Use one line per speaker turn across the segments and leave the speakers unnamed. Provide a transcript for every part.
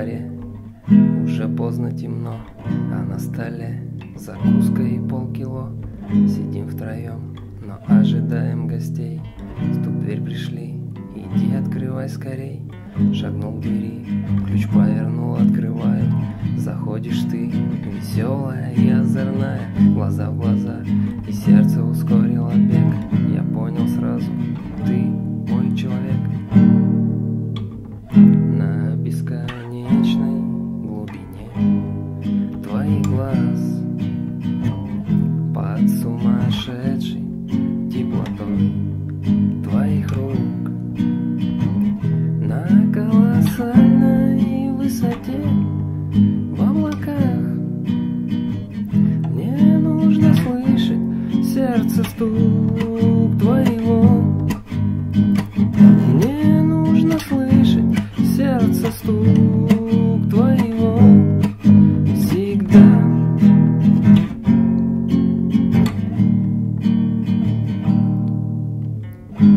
баре уже поздно темно, а на столе закуска и полкило. Сидим втроем, но ожидаем гостей. Стук в дверь пришли, иди открывай скорей. Шагнул к двери, ключ повернул, открывает. Заходишь ты, веселая и озорная, глаза в глаза, и сердце ускорило бег. Я понял сразу, ты мой человек. На бесконечной глубине твоих глаз, под сумасшедшей теплотой твоих рук, на колоссальной высоте в облаках. Мне нужно слышать сердце стук твоего. Мне нужно слышать сердце стук твоего всегда.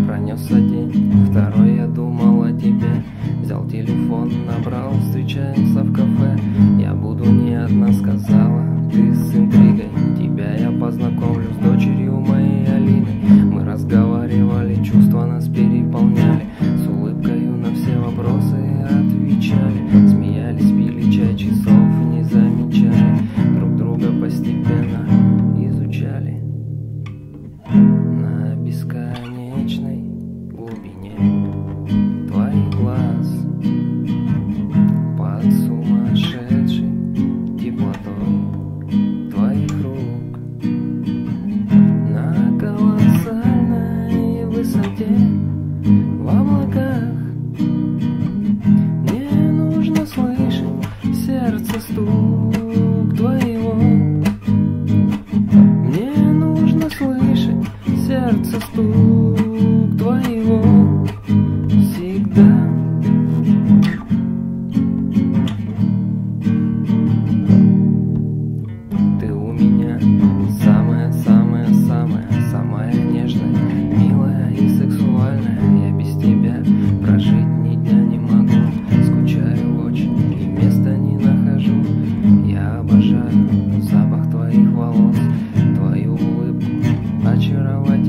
Пронесся день, второй я думал о тебе. Взял телефон, набрал, встречаемся в кафе. Я буду не одна, сказала ты с интригой. Тебя я познакомлю с дочерью моей Алины. Мы разговаривали, чувства нас переполняли. С улыбкою на все вопросы отвечали. Смеялись, пили чай, часов не замечали. Друг друга постепенно изучали. На бесконечной глубине твоих глаз, под сумасшедшей теплотой твоих рук, на колоссальной высоте в облаках. Мне нужно слышать сердце стук твоего. Мне нужно слышать сердце стук твоего всегда. Ты у меня самая-самая-самая, самая нежная, милая и сексуальная. Я без тебя прожить ни дня не могу. Скучаю очень и места не нахожу. Я обожаю запах твоих волос, твою улыбку очаровать.